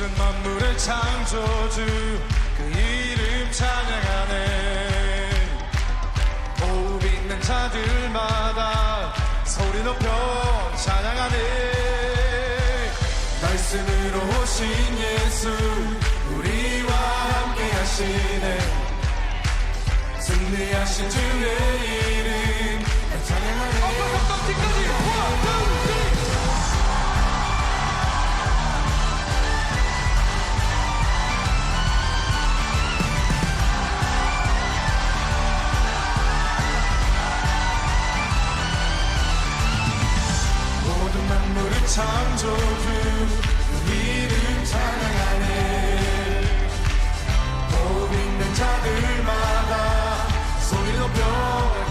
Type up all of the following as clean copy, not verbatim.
모든 만물의 창조주 그 이름 찬양하네. 호흡 있는 자들마다 소리 높여 찬양하네. 말씀으로 오신 예수 우리와 함께 하시네. 승리하신 주의 이름 찬양하네. 모든 만물을 창조주 그 이름 찬양하네. 호흡 있는 자들마다 소리 높여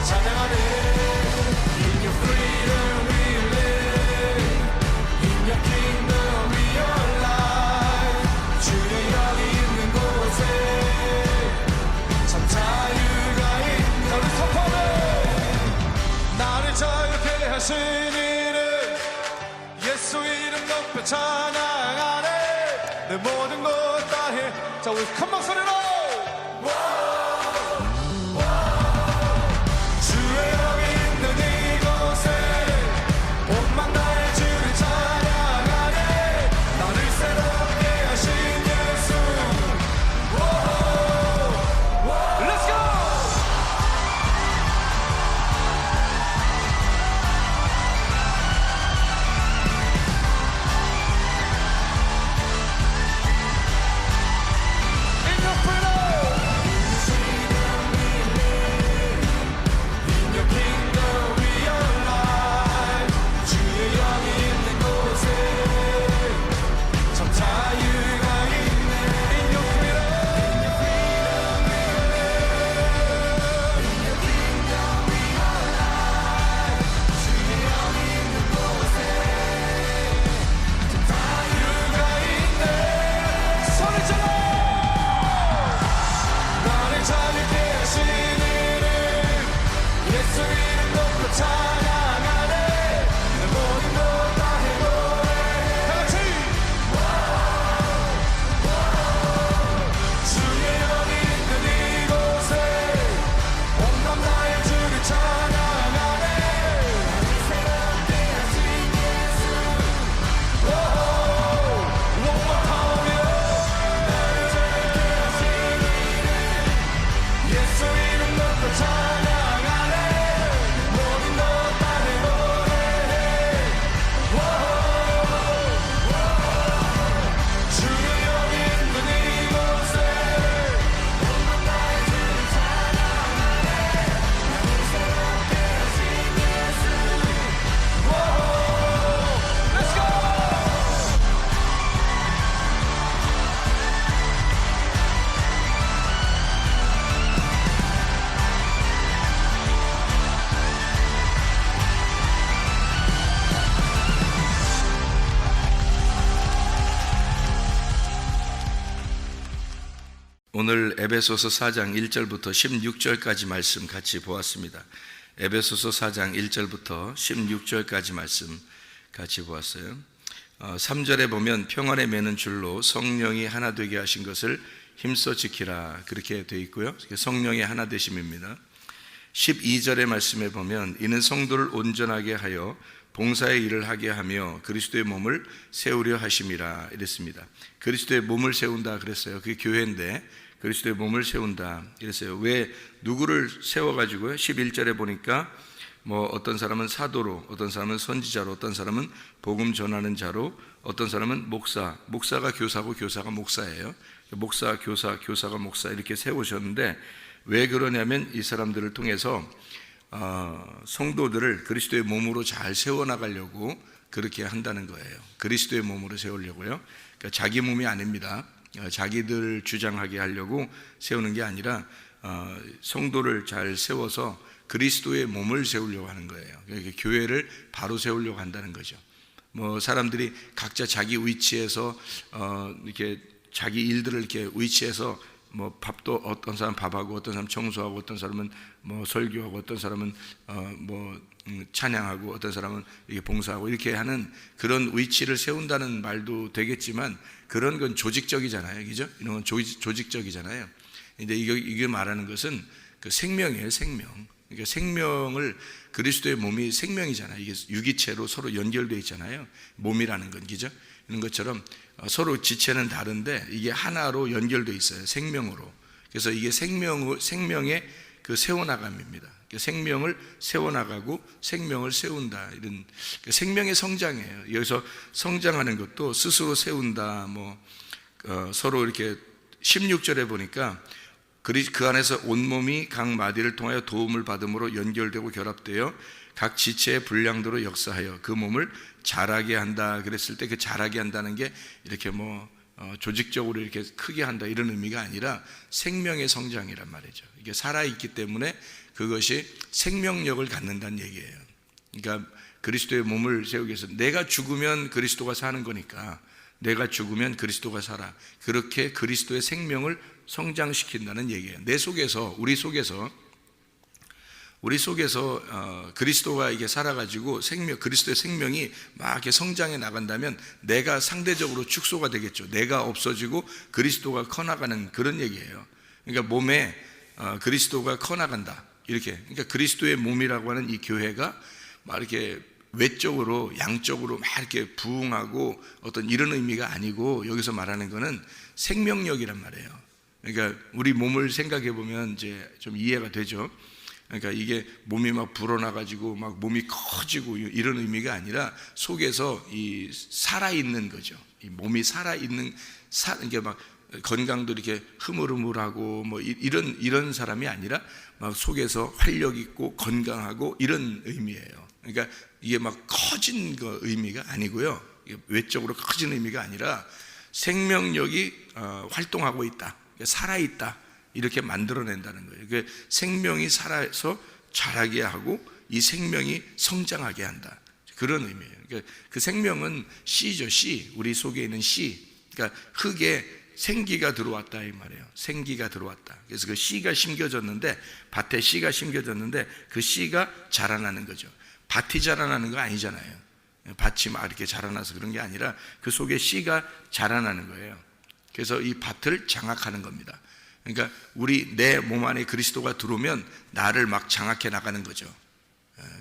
찬양하네. In your freedom we live, in your kingdom we are alive. 주의 영이 있는 곳에 참 자유가 있는. 우리 선포해. 나를 자유케 하신 이름 예수 이름 높여 찬양하네. 내 모든 것 다해. 자 우리 큰 목소리로 주의 영이 있는 이곳에 온망 다해 주를 찬양하네. 나를 새롭게 하신 예수. Let's go! In your freedom, in your kingdom we are alive. 주의 영이 있는 곳에 참 자유가 있네. In your freedom, in your kingdom we are alive. 주의 영이 있는 곳에 참 자유가 있네. 소리 질러. 나를 자유케 하신 이름 예수 이름 높여 찬양하네. 내 모든 것 다해 노래해. 다같이 주의 영이 있는 이곳에 온 맘 다해 주를 찬양하네. 나를 새롭게 하신 예수. One more time. 나를 자유케 하신 이름 예수 이름 높여 찬양하네. 모든 것 다해 노래해. 주의 영이 있는 이곳에 온맘 다해 주를 찬양하네. 나를 새롭게 하신 예수. Let's go! 오늘 에베소서 4장 1절부터 16절까지 말씀 같이 보았습니다. 에베소서 4장 1절부터 16절까지 말씀 같이 보았어요. 3절에 보면 평안에 매는 줄로 성령이 하나 되게 하신 것을 힘써 지키라 그렇게 되어 있고요. 성령의 하나 되심입니다. 12절의 말씀에 보면 이는 성도를 온전하게 하여 봉사의 일을 하게 하며 그리스도의 몸을 세우려 하심이라 이랬습니다. 그리스도의 몸을 세운다 그랬어요. 그게 교회인데 그리스도의 몸을 세운다 이랬어요. 왜 누구를 세워가지고요? 11절에 보니까 뭐 어떤 사람은 사도로, 어떤 사람은 선지자로, 어떤 사람은 복음 전하는 자로, 어떤 사람은 목사가 교사고 교사가 목사예요. 목사, 교사가 목사 이렇게 세우셨는데 왜 그러냐면 이 사람들을 통해서 성도들을 그리스도의 몸으로 잘 세워나가려고 그렇게 한다는 거예요. 그리스도의 몸으로 세우려고요. 그러니까 자기 몸이 아닙니다. 자기들 주장하게 하려고 세우는 게 아니라 성도를 잘 세워서 그리스도의 몸을 세우려고 하는 거예요. 그러니까 교회를 바로 세우려고 한다는 거죠. 뭐 사람들이 각자 자기 위치에서 이렇게 자기 일들을 이렇게 위치해서 뭐 밥도 어떤 사람 밥하고 어떤 사람 청소하고 어떤 사람은 뭐 설교하고 어떤 사람은 찬양하고 어떤 사람은 이게 봉사하고 이렇게 하는 그런 위치를 세운다는 말도 되겠지만 그런 건 조직적이잖아요, 그죠? 이런 건 조직적이잖아요. 근데 이게 말하는 것은 그 생명이에요, 생명. 그러니까 생명을 그리스도의 몸이 생명이잖아요. 이게 유기체로 서로 연결되어 있잖아요. 몸이라는 건, 그죠? 이런 것처럼 서로 지체는 다른데 이게 하나로 연결되어 있어요, 생명으로. 그래서 이게 생명의 그 세워나감입니다. 생명을 세워나가고 생명을 세운다, 이런 생명의 성장이에요. 여기서 성장하는 것도 스스로 세운다, 서로 이렇게 16절에 보니까 그 안에서 온몸이 각 마디를 통하여 도움을 받음으로 연결되고 결합되어 각 지체의 분량대로 역사하여 그 몸을 자라게 한다 그랬을 때 그 자라게 한다는 게 이렇게 조직적으로 이렇게 크게 한다 이런 의미가 아니라 생명의 성장이란 말이죠. 이게 살아있기 때문에 그것이 생명력을 갖는다는 얘기예요. 그러니까 그리스도의 몸을 세우기 위해서 내가 죽으면 그리스도가 사는 거니까 내가 죽으면 그리스도가 살아. 그렇게 그리스도의 생명을 성장시킨다는 얘기예요. 내 속에서, 우리 속에서 그리스도가 이게 살아가지고 그리스도의 생명이 막 이렇게 성장해 나간다면 내가 상대적으로 축소가 되겠죠. 내가 없어지고 그리스도가 커나가는 그런 얘기예요. 그러니까 몸에 그리스도가 커나간다. 이렇게. 그러니까 그리스도의 몸이라고 하는 이 교회가 막 이렇게 외적으로 양적으로 막 이렇게 부흥하고 어떤 이런 의미가 아니고 여기서 말하는 거는 생명력이란 말이에요. 그러니까 우리 몸을 생각해 보면 이제 좀 이해가 되죠. 그러니까 이게 몸이 막 불어나가지고 막 몸이 커지고 이런 의미가 아니라 속에서 이 살아있는 거죠. 이 몸이 살아있는, 이게 막 건강도 이렇게 흐물흐물하고 이런 사람이 아니라 막 속에서 활력 있고 건강하고 이런 의미예요. 그러니까 이게 막 커진 거 의미가 아니고요. 외적으로 커진 의미가 아니라 생명력이 활동하고 있다, 살아있다, 이렇게 만들어낸다는 거예요. 그러니까 생명이 살아서 자라게 하고 이 생명이 성장하게 한다, 그런 의미예요. 그러니까 그 생명은 씨죠, 씨. 우리 속에 있는 씨. 그러니까 흙에 생기가 들어왔다 이 말이에요. 생기가 들어왔다. 그래서 그 씨가 심겨졌는데, 밭에 씨가 심겨졌는데 그 씨가 자라나는 거죠. 밭이 자라나는 거 아니잖아요. 밭이 막 이렇게 자라나서 그런 게 아니라 그 속에 씨가 자라나는 거예요. 그래서 이 밭을 장악하는 겁니다. 그러니까 내 몸 안에 그리스도가 들어오면 나를 막 장악해 나가는 거죠.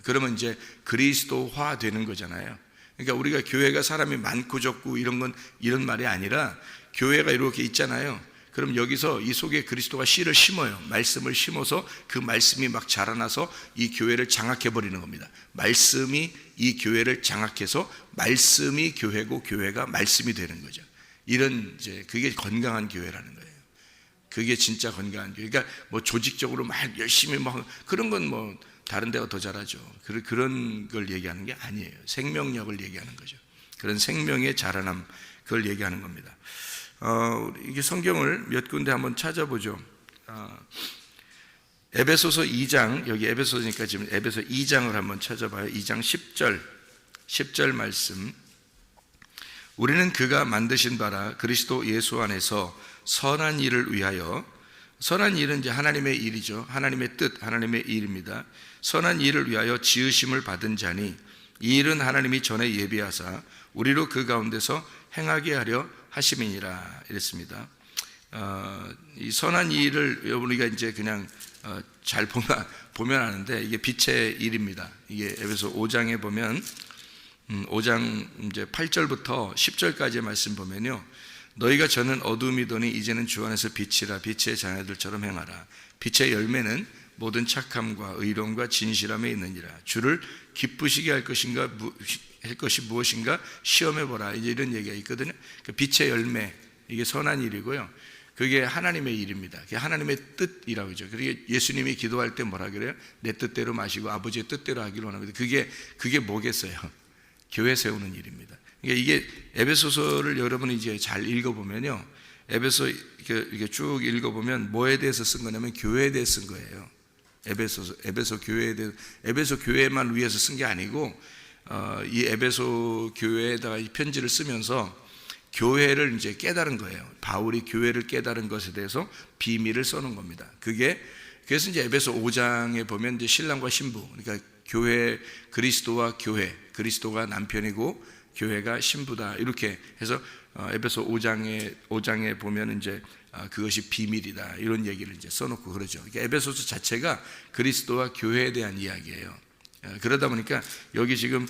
그러면 이제 그리스도화 되는 거잖아요. 그러니까 우리가 교회가 사람이 많고 적고 이런 말이 아니라 교회가 이렇게 있잖아요. 그럼 여기서 이 속에 그리스도가 씨를 심어요. 말씀을 심어서 그 말씀이 막 자라나서 이 교회를 장악해 버리는 겁니다. 말씀이 이 교회를 장악해서 말씀이 교회고 교회가 말씀이 되는 거죠. 그게 건강한 교회라는 거예요. 그게 진짜 건강한 교회. 그러니까 조직적으로 막 열심히 그런 건 다른 데가 더 잘하죠. 그런 걸 얘기하는 게 아니에요. 생명력을 얘기하는 거죠. 그런 생명의 자라남, 그걸 얘기하는 겁니다. 이게 성경을 몇 군데 한번 찾아보죠. 에베소서 2장, 여기 에베소니까 지금 에베소 2장을 한번 찾아봐요. 2장 10절 말씀. 우리는 그가 만드신 바라 그리스도 예수 안에서 선한 일을 위하여, 선한 일은 이제 하나님의 일이죠. 하나님의 뜻, 하나님의 일입니다. 선한 일을 위하여 지으심을 받은 자니 이 일은 하나님이 전에 예비하사 우리로 그 가운데서 행하게 하려 하심이니라, 이랬습니다. 이 선한 일을 우리가 이제 그냥 잘 보면 아는데 이게 빛의 일입니다. 이게 에베소 5장에 보면 5장 이제 8절부터 10절까지의 말씀 보면요, 너희가 전은 어둠이더니 이제는 주 안에서 빛이라, 빛의 자녀들처럼 행하라. 빛의 열매는 모든 착함과 의로움과 진실함에 있느니라. 주를 기쁘시게 할 것이 무엇인가 시험해 보라. 이제 이런 얘기가 있거든요. 그 빛의 열매, 이게 선한 일이고요. 그게 하나님의 일입니다. 그게 하나님의 뜻이라고 하죠. 그게 예수님이 기도할 때 뭐라 그래요? 내 뜻대로 마시고 아버지의 뜻대로 하기로 하는 거예요. 그게 뭐겠어요? 교회 세우는 일입니다. 그러니까 이게 에베소서를 여러분이 이제 잘 읽어보면요, 에베소 이렇게 쭉 읽어보면 뭐에 대해서 쓴 거냐면 교회에 대해 쓴 거예요. 에베소 교회에 대해, 에베소 교회만 위해서 쓴 게 아니고 이 에베소 교회에다가 이 편지를 쓰면서 교회를 이제 깨달은 거예요. 바울이 교회를 깨달은 것에 대해서 비밀을 써놓은 겁니다. 그래서 이제 에베소 5장에 보면 이제 신랑과 신부, 그러니까 교회, 그리스도와 교회, 그리스도가 남편이고 교회가 신부다. 이렇게 해서 에베소 5장에 보면 이제 그것이 비밀이다. 이런 얘기를 이제 써놓고 그러죠. 그러니까 에베소서 자체가 그리스도와 교회에 대한 이야기예요. 그러다 보니까 여기 지금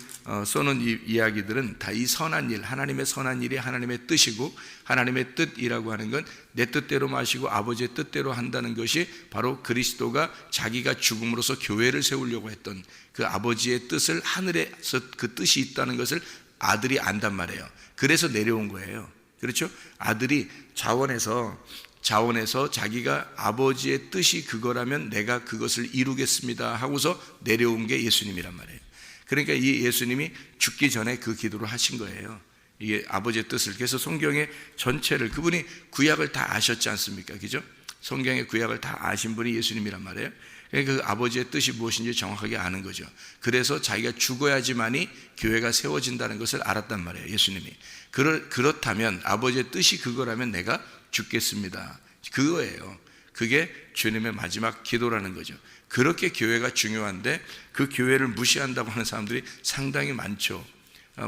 써놓은 이 이야기들은 다 이 선한 일, 하나님의 선한 일이 하나님의 뜻이고, 하나님의 뜻이라고 하는 건 내 뜻대로 마시고 아버지의 뜻대로 한다는 것이 바로 그리스도가 자기가 죽음으로써 교회를 세우려고 했던 그 아버지의 뜻을, 하늘에서 그 뜻이 있다는 것을 아들이 안단 말이에요. 그래서 내려온 거예요. 그렇죠? 아들이 자원에서 자기가 아버지의 뜻이 그거라면 내가 그것을 이루겠습니다 하고서 내려온 게 예수님이란 말이에요. 그러니까 이 예수님이 죽기 전에 그 기도를 하신 거예요. 이게 아버지의 뜻을. 그래서 성경의 전체를, 그분이 구약을 다 아셨지 않습니까? 그죠? 성경의 구약을 다 아신 분이 예수님이란 말이에요. 그러니까 그 아버지의 뜻이 무엇인지 정확하게 아는 거죠. 그래서 자기가 죽어야지만이 교회가 세워진다는 것을 알았단 말이에요, 예수님이. 그렇다면 아버지의 뜻이 그거라면 내가 죽겠습니다. 그거예요. 그게 주님의 마지막 기도라는 거죠. 그렇게 교회가 중요한데 그 교회를 무시한다고 하는 사람들이 상당히 많죠.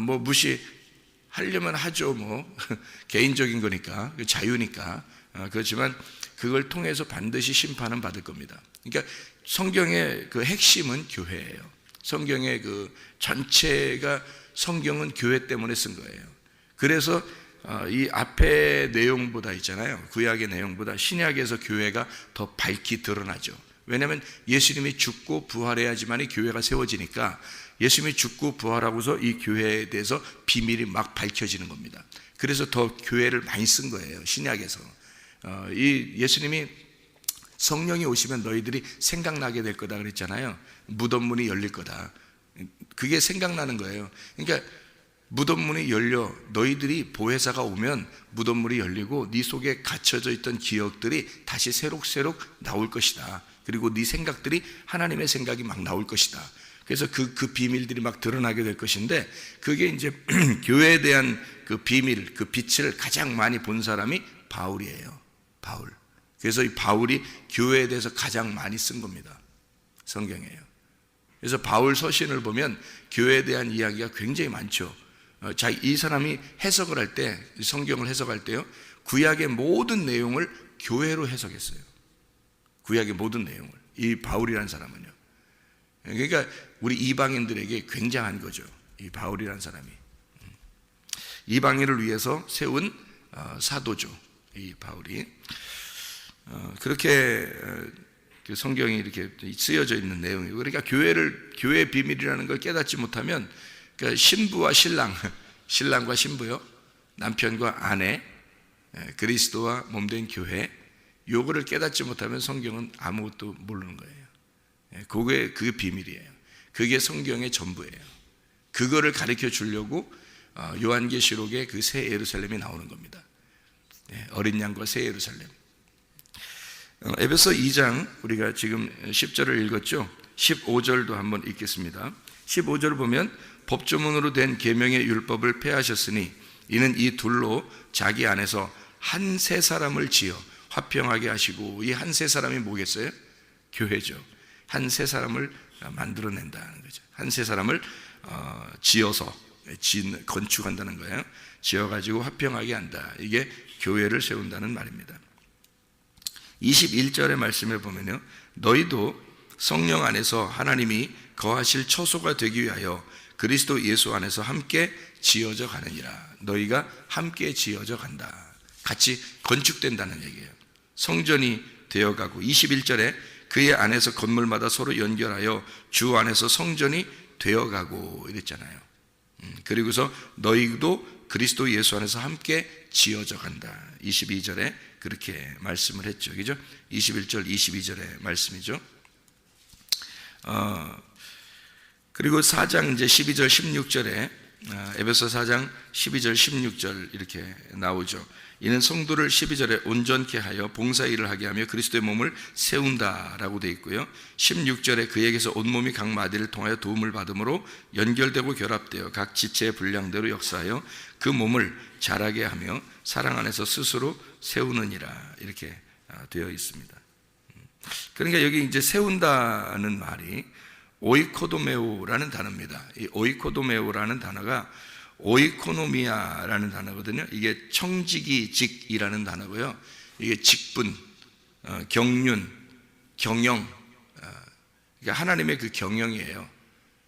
뭐 무시하려면 하죠. 뭐 개인적인 거니까, 자유니까. 그렇지만 그걸 통해서 반드시 심판은 받을 겁니다. 그러니까 성경의 그 핵심은 교회예요. 성경의 그 전체가, 성경은 교회 때문에 쓴 거예요. 그래서 이 앞에 내용보다 있잖아요, 구약의 내용보다 신약에서 교회가 더 밝히 드러나죠. 왜냐하면 예수님이 죽고 부활해야지만이 교회가 세워지니까, 예수님이 죽고 부활하고서 이 교회에 대해서 비밀이 막 밝혀지는 겁니다. 그래서 더 교회를 많이 쓴 거예요, 신약에서. 이 예수님이 성령이 오시면 너희들이 생각나게 될 거다 그랬잖아요. 무덤 문이 열릴 거다. 그게 생각나는 거예요. 그러니까 무덤 문이 열려, 너희들이 보혜사가 오면 무덤 문이 열리고 네 속에 갇혀져 있던 기억들이 다시 새록새록 나올 것이다. 그리고 네 생각들이 하나님의 생각이 막 나올 것이다. 그래서 그 비밀들이 막 드러나게 될 것인데, 그게 이제 교회에 대한 그 비밀, 그 빛을 가장 많이 본 사람이 바울이에요. 바울. 그래서 이 바울이 교회에 대해서 가장 많이 쓴 겁니다. 성경이에요. 그래서 바울 서신을 보면 교회에 대한 이야기가 굉장히 많죠. 이 사람이 해석을 할 때, 성경을 해석할 때요, 구약의 모든 내용을 교회로 해석했어요. 구약의 모든 내용을. 이 바울이라는 사람은요. 그러니까 우리 이방인들에게 굉장한 거죠, 이 바울이라는 사람이. 이방인을 위해서 세운 사도죠, 이 바울이. 그렇게 그 성경이 이렇게 쓰여져 있는 내용이고, 그러니까 교회의 비밀이라는 걸 깨닫지 못하면, 그러니까 신부와 신랑과 신부요, 남편과 아내, 그리스도와 몸된 교회, 요거를 깨닫지 못하면 성경은 아무것도 모르는 거예요. 그게 비밀이에요. 그게 성경의 전부예요. 그거를 가르쳐 주려고 요한계시록에 그 새 예루살렘이 나오는 겁니다. 어린 양과 새 예루살렘. 에베소 2장, 우리가 지금 10절을 읽었죠. 15절도 한번 읽겠습니다. 15절을 보면, 법조문으로 된 계명의 율법을 폐하셨으니 이는 이 둘로 자기 안에서 한 세 사람을 지어 화평하게 하시고. 이 한 세 사람이 뭐겠어요? 교회죠. 한 세 사람을 만들어낸다는 거죠. 한 세 사람을 지어서 건축한다는 거예요. 지어가지고 화평하게 한다. 이게 교회를 세운다는 말입니다. 21절의 말씀에 보면요, 너희도 성령 안에서 하나님이 거하실 처소가 되기 위하여 그리스도 예수 안에서 함께 지어져 가느니라. 너희가 함께 지어져 간다. 같이 건축된다는 얘기예요. 성전이 되어가고, 21절에 그의 안에서 건물마다 서로 연결하여 주 안에서 성전이 되어가고 이랬잖아요. 그리고서 너희도 그리스도 예수 안에서 함께 지어져 간다. 22절에 그렇게 말씀을 했죠. 그죠? 21절, 22절의 말씀이죠. 그리고 4장 이제 12절, 16절에 에베소 4장 12절, 16절 이렇게 나오죠. 이는 성도를 12절에 온전케 하여 봉사일을 하게 하며 그리스도의 몸을 세운다라고 되어 있고요. 16절에 그에게서 온몸이 각 마디를 통하여 도움을 받음으로 연결되고 결합되어 각 지체의 분량대로 역사하여 그 몸을 자라게 하며 사랑 안에서 스스로 세우느니라, 이렇게 되어 있습니다. 그러니까 여기 이제 세운다는 말이 오이코도메오라는 단어입니다. 이 오이코도메오라는 단어가 오이코노미아라는 단어거든요. 이게 청지기직이라는 단어고요. 이게 직분, 경륜, 경영, 그러니까 하나님의 그 경영이에요.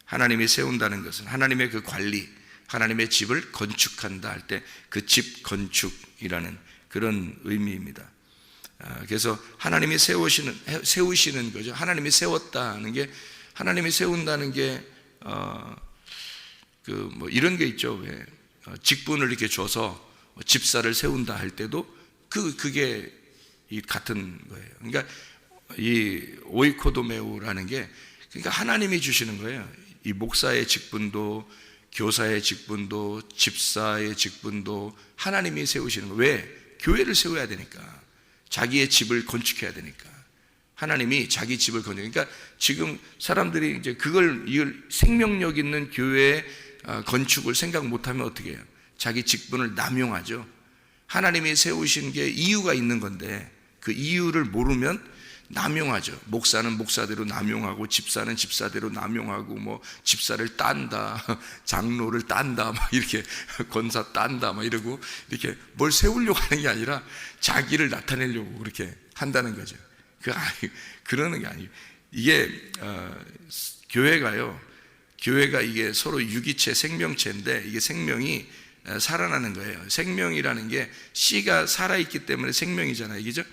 하나님이 세운다는 것은 하나님의 그 관리, 하나님의 집을 건축한다 할 때 그 집 건축이라는 그런 의미입니다. 그래서 하나님이 세우시는 거죠. 하나님이 세웠다는 게, 하나님이 세운다는 게 뭐 이런 게 있죠. 왜 직분을 이렇게 줘서 집사를 세운다 할 때도 그게 같은 거예요. 그러니까 이 오이코도메오라는 게, 그러니까 하나님이 주시는 거예요. 이 목사의 직분도, 교사의 직분도, 집사의 직분도 하나님이 세우시는 거예요. 왜? 교회를 세워야 되니까. 자기의 집을 건축해야 되니까. 하나님이 자기 집을 건축. 그러니까 지금 사람들이 이제 이걸 생명력 있는 교회의 건축을 생각 못하면 어떻게 해요? 자기 직분을 남용하죠. 하나님이 세우신 게 이유가 있는 건데 그 이유를 모르면 남용하죠. 목사는 목사대로 남용하고, 집사는 집사대로 남용하고, 뭐 집사를 딴다, 장로를 딴다, 막 이렇게 권사 딴다, 막 이러고 이렇게 뭘 세우려고 하는 게 아니라 자기를 나타내려고 그렇게 한다는 거죠. 그러는 게 아니에요. 이게 교회가 이게 서로 유기체, 생명체인데 이게 생명이 살아나는 거예요. 생명이라는 게 씨가 살아있기 때문에 생명이잖아요. 그죠?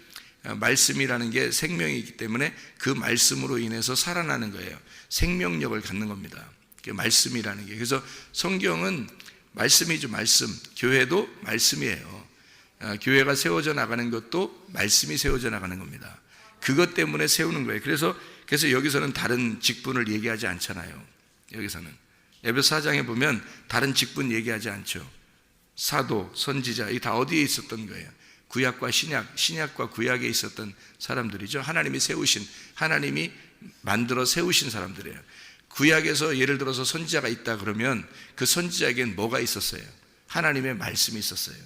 말씀이라는 게 생명이기 때문에 그 말씀으로 인해서 살아나는 거예요. 생명력을 갖는 겁니다. 말씀이라는 게. 그래서 성경은 말씀이죠. 말씀. 교회도 말씀이에요. 교회가 세워져 나가는 것도 말씀이 세워져 나가는 겁니다. 그것 때문에 세우는 거예요. 그래서 여기서는 다른 직분을 얘기하지 않잖아요. 여기서는 에베소 4장에 보면 다른 직분 얘기하지 않죠. 사도, 선지자, 이게 다 어디에 있었던 거예요? 구약과 신약과 구약에 있었던 사람들이죠. 하나님이 만들어 세우신 사람들이에요. 구약에서 예를 들어서 선지자가 있다 그러면 그 선지자에게는 뭐가 있었어요? 하나님의 말씀이 있었어요.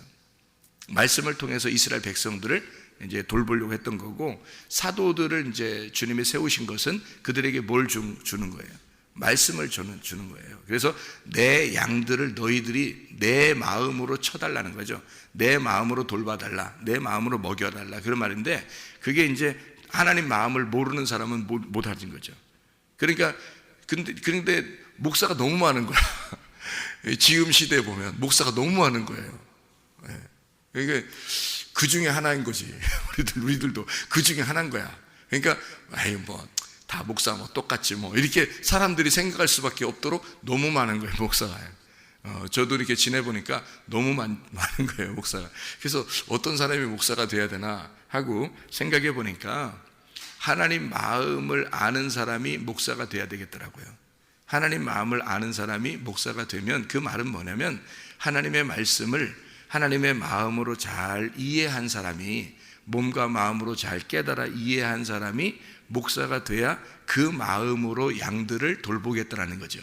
말씀을 통해서 이스라엘 백성들을 이제 돌보려고 했던 거고, 사도들을 이제 주님이 세우신 것은 그들에게 뭘 주는 거예요? 말씀을 주는 거예요. 그래서 내 양들을 너희들이 내 마음으로 쳐달라는 거죠. 내 마음으로 돌봐달라, 내 마음으로 먹여달라, 그런 말인데, 그게 이제 하나님 마음을 모르는 사람은 못 하는 거죠. 그러니까 그런데 목사가 너무 많은 거야. 지금 시대에 보면 목사가 너무 많은 거예요. 그러니까 그 중에 하나인 거지. 우리들도 그 중에 하나인 거야. 그러니까 다 목사 똑같지 이렇게 사람들이 생각할 수밖에 없도록 너무 많은 거예요, 목사가. 저도 이렇게 지내보니까 너무 많은 거예요, 목사가. 그래서 어떤 사람이 목사가 돼야 되나 하고 생각해 보니까 하나님 마음을 아는 사람이 목사가 돼야 되겠더라고요. 하나님 마음을 아는 사람이 목사가 되면 그 말은 뭐냐면, 하나님의 말씀을 하나님의 마음으로 잘 이해한 사람이, 몸과 마음으로 잘 깨달아 이해한 사람이 목사가 돼야 그 마음으로 양들을 돌보겠다라는 거죠.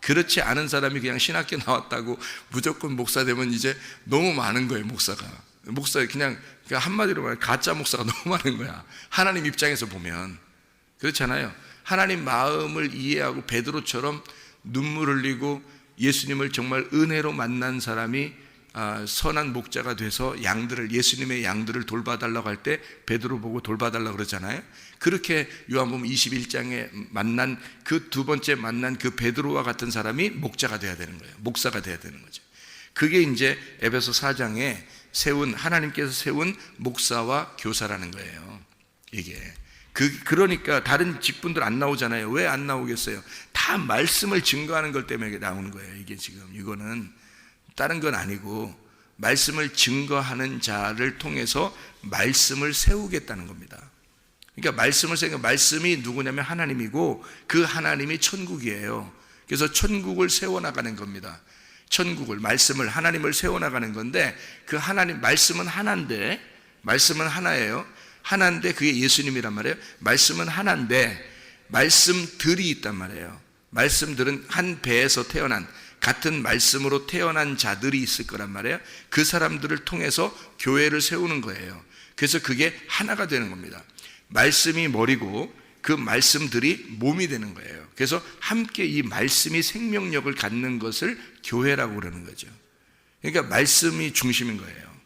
그렇지 않은 사람이 그냥 신학교 나왔다고 무조건 목사 되면 이제 너무 많은 거예요. 목사 그냥 한마디로 말해 가짜 목사가 너무 많은 거야. 하나님 입장에서 보면 그렇잖아요. 하나님 마음을 이해하고 베드로처럼 눈물 흘리고 예수님을 정말 은혜로 만난 사람이 선한 목자가 돼서 예수님의 양들을 돌봐달라고 할 때 베드로 보고 돌봐달라고 그러잖아요. 그렇게 요한복음 21장에 만난 그 두 번째 만난 그 베드로와 같은 사람이 목자가 돼야 되는 거예요. 목사가 돼야 되는 거죠. 그게 이제 에베소 4장에 하나님께서 세운 목사와 교사라는 거예요. 이게 그러니까 다른 직분들 안 나오잖아요. 왜 안 나오겠어요? 다 말씀을 증거하는 것 때문에 나오는 거예요. 이거는 다른 건 아니고 말씀을 증거하는 자를 통해서 말씀을 세우겠다는 겁니다. 그러니까 말씀이 누구냐면 하나님이고, 그 하나님이 천국이에요. 그래서 천국을 세워나가는 겁니다. 말씀을, 하나님을 세워나가는 건데, 그 하나님, 말씀은 하나인데, 말씀은 하나예요. 하나인데 그게 예수님이란 말이에요. 말씀은 하나인데 말씀들이 있단 말이에요. 말씀들은 한 배에서 태어난, 같은 말씀으로 태어난 자들이 있을 거란 말이에요. 그 사람들을 통해서 교회를 세우는 거예요. 그래서 그게 하나가 되는 겁니다. 말씀이 머리고 그 말씀들이 몸이 되는 거예요. 그래서 함께 이 말씀이 생명력을 갖는 것을 교회라고 그러는 거죠. 그러니까 말씀이 중심인 거예요.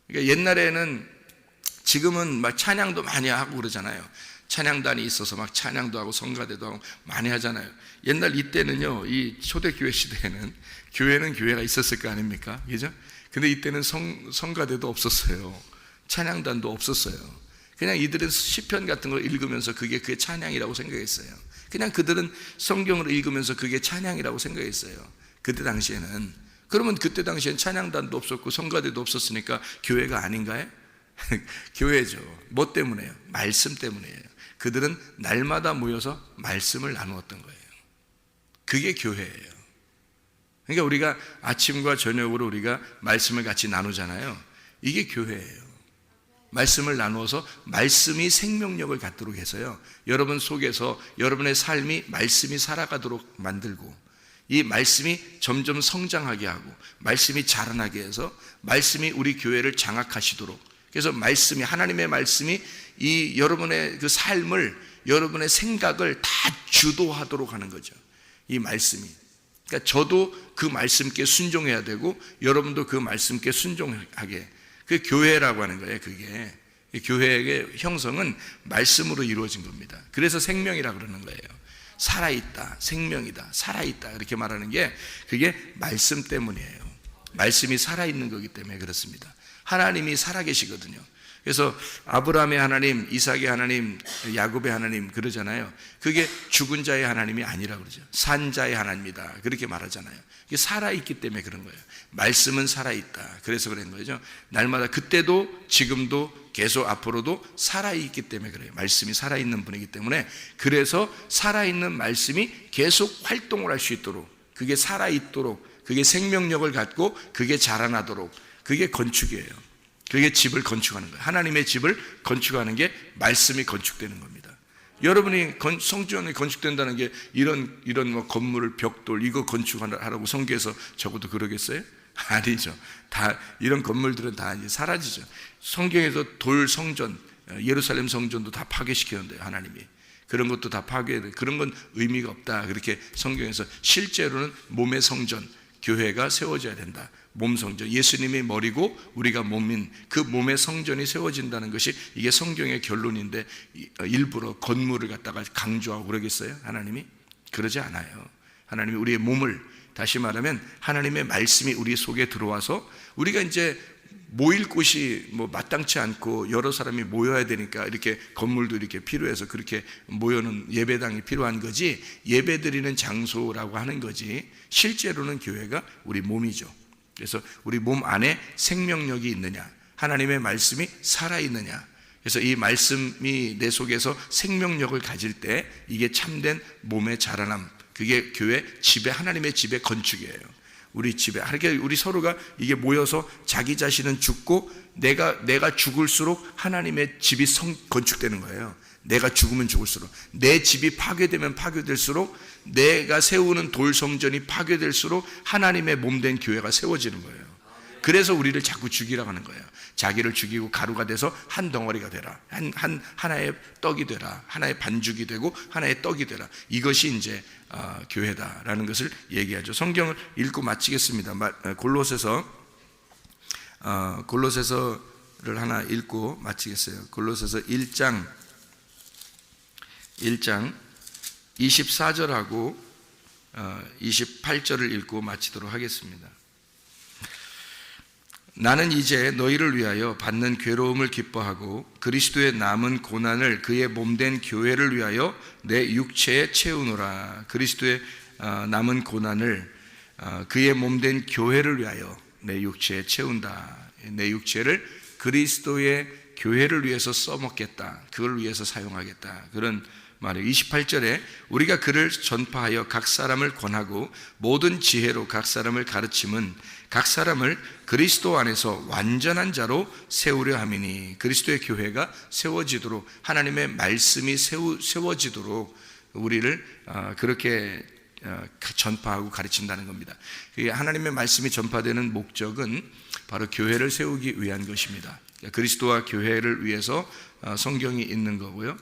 그러니까 옛날에는, 지금은 막 찬양도 많이 하고 그러잖아요. 찬양단이 있어서 막 찬양도 하고 성가대도 하고 많이 하잖아요. 옛날 이때는요, 이 초대교회 시대에는 교회는 교회가 있었을 거 아닙니까? 그죠? 근데 이때는 성가대도 없었어요. 찬양단도 없었어요. 그냥 이들은 시편 같은 걸 읽으면서 그게 찬양이라고 생각했어요. 그냥 그들은 성경을 읽으면서 그게 찬양이라고 생각했어요. 그때 당시에는. 그러면 그때 당시엔 찬양단도 없었고 성가대도 없었으니까 교회가 아닌가요? 교회죠. 뭐 때문에요? 말씀 때문이에요. 그들은 날마다 모여서 말씀을 나누었던 거예요. 그게 교회예요. 그러니까 우리가 아침과 저녁으로 우리가 말씀을 같이 나누잖아요. 이게 교회예요. 말씀을 나누어서 말씀이 생명력을 갖도록 해서요, 여러분 속에서 여러분의 삶이 말씀이 살아가도록 만들고, 이 말씀이 점점 성장하게 하고 말씀이 자라나게 해서 말씀이 우리 교회를 장악하시도록, 그래서 말씀이, 하나님의 말씀이 이 여러분의 그 삶을, 여러분의 생각을 다 주도하도록 하는 거죠. 이 말씀이. 그러니까 저도 그 말씀께 순종해야 되고 여러분도 그 말씀께 순종하게. 그게 교회라고 하는 거예요. 그게 교회의 형성은 말씀으로 이루어진 겁니다. 그래서 생명이라고 그러는 거예요. 살아있다, 생명이다, 살아있다 이렇게 말하는 게 그게 말씀 때문이에요. 말씀이 살아있는 거기 때문에 그렇습니다. 하나님이 살아계시거든요. 그래서 아브라함의 하나님, 이삭의 하나님, 야곱의 하나님 그러잖아요. 그게 죽은 자의 하나님이 아니라 그러죠. 산 자의 하나님이다 그렇게 말하잖아요. 이게 살아있기 때문에 그런 거예요. 말씀은 살아있다. 그래서 그런 거죠. 날마다, 그때도 지금도 계속 앞으로도 살아있기 때문에 그래요. 말씀이 살아있는 분이기 때문에. 그래서 살아있는 말씀이 계속 활동을 할 수 있도록, 그게 살아있도록, 그게 생명력을 갖고 그게 자라나도록, 그게 건축이에요. 그게 집을 건축하는 거예요. 하나님의 집을 건축하는 게 말씀이 건축되는 겁니다. 여러분이 성전이 건축된다는 게 이런 뭐 건물을, 벽돌 이거 건축하라고 성경에서 적어도 그러겠어요? 아니죠. 다 이런 건물들은 다 이제 사라지죠. 성경에서 돌 성전, 예루살렘 성전도 다 파괴시켰는데요, 하나님이. 그런 것도 다 파괴돼. 그런 건 의미가 없다. 그렇게 성경에서. 실제로는 몸의 성전, 교회가 세워져야 된다. 몸 성전, 예수님이 머리고 우리가 몸인 그 몸의 성전이 세워진다는 것이 이게 성경의 결론인데, 일부러 건물을 갖다가 강조하고 그러겠어요? 하나님이? 그러지 않아요. 하나님이 우리의 몸을, 다시 말하면 하나님의 말씀이 우리 속에 들어와서 우리가 이제 모일 곳이 뭐 마땅치 않고 여러 사람이 모여야 되니까 이렇게 건물도 이렇게 필요해서 그렇게 모여는 예배당이 필요한 거지, 예배드리는 장소라고 하는 거지, 실제로는 교회가 우리 몸이죠. 그래서 우리 몸 안에 생명력이 있느냐, 하나님의 말씀이 살아있느냐, 그래서 이 말씀이 내 속에서 생명력을 가질 때 이게 참된 몸의 자라남, 그게 교회 집에, 하나님의 집의 건축이에요. 우리 집에, 우리 서로가 이게 모여서 자기 자신은 죽고 내가 죽을수록 하나님의 집이 건축되는 거예요. 내가 죽으면 죽을수록, 내 집이 파괴되면 파괴될수록, 내가 세우는 돌 성전이 파괴될수록 하나님의 몸된 교회가 세워지는 거예요. 그래서 우리를 자꾸 죽이라고 하는 거예요. 자기를 죽이고 가루가 돼서 한 덩어리가 되라, 하나의 떡이 되라, 하나의 반죽이 되고 하나의 떡이 되라. 이것이 이제 교회다라는 것을 얘기하죠. 성경을 읽고 마치겠습니다. 골로새서를 하나 읽고 마치겠어요. 골로새서 1장 24절하고 28절을 읽고 마치도록 하겠습니다. 나는 이제 너희를 위하여 받는 괴로움을 기뻐하고 그리스도의 남은 고난을 그의 몸된 교회를 위하여 내 육체에 채우노라. 그리스도의 남은 고난을 그의 몸된 교회를 위하여 내 육체에 채운다. 내 육체를 그리스도의 교회를 위해서 써먹겠다. 그걸 위해서 사용하겠다. 그런 말이에요. 28절에 우리가 그를 전파하여 각 사람을 권하고 모든 지혜로 각 사람을 가르침은 각 사람을 그리스도 안에서 완전한 자로 세우려 함이니, 그리스도의 교회가 세워지도록, 하나님의 말씀이 세워지도록 우리를 그렇게 전파하고 가르친다는 겁니다. 하나님의 말씀이 전파되는 목적은 바로 교회를 세우기 위한 것입니다. 그리스도와 교회를 위해서 성경이 있는 거고요.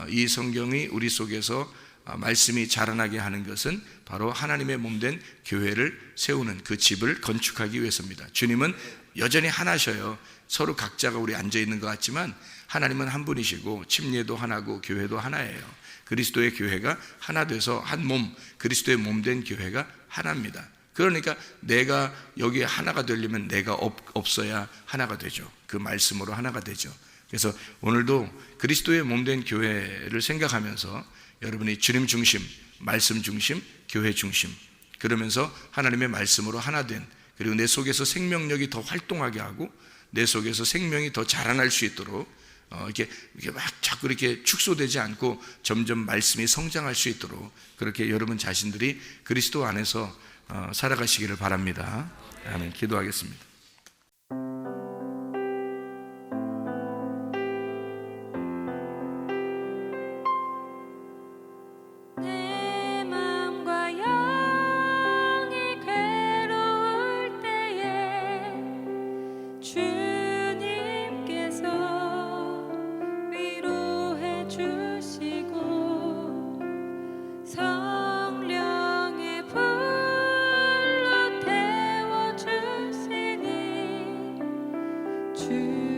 이 성경이 우리 속에서 말씀이 자라나게 하는 것은 바로 하나님의 몸된 교회를 세우는 그 집을 건축하기 위해서입니다. 주님은 여전히 하나셔요. 서로 각자가 우리 앉아 있는 것 같지만 하나님은 한 분이시고 침례도 하나고 교회도 하나예요. 그리스도의 교회가 하나 돼서 한 몸, 그리스도의 몸된 교회가 하나입니다. 그러니까 내가 여기에 하나가 되려면 내가 없어야 하나가 되죠. 그 말씀으로 하나가 되죠. 그래서 오늘도 그리스도의 몸된 교회를 생각하면서 여러분이 주님 중심, 말씀 중심, 교회 중심, 그러면서 하나님의 말씀으로 하나 된, 그리고 내 속에서 생명력이 더 활동하게 하고 내 속에서 생명이 더 자라날 수 있도록 이렇게 막 자꾸 이렇게 축소되지 않고 점점 말씀이 성장할 수 있도록 그렇게 여러분 자신들이 그리스도 안에서 살아가시기를 바랍니다. 아멘. 기도하겠습니다. 내 맘과 영이 괴로울 때에 주님께서 위로해 주시고 성령의 불로 태워 주시니 주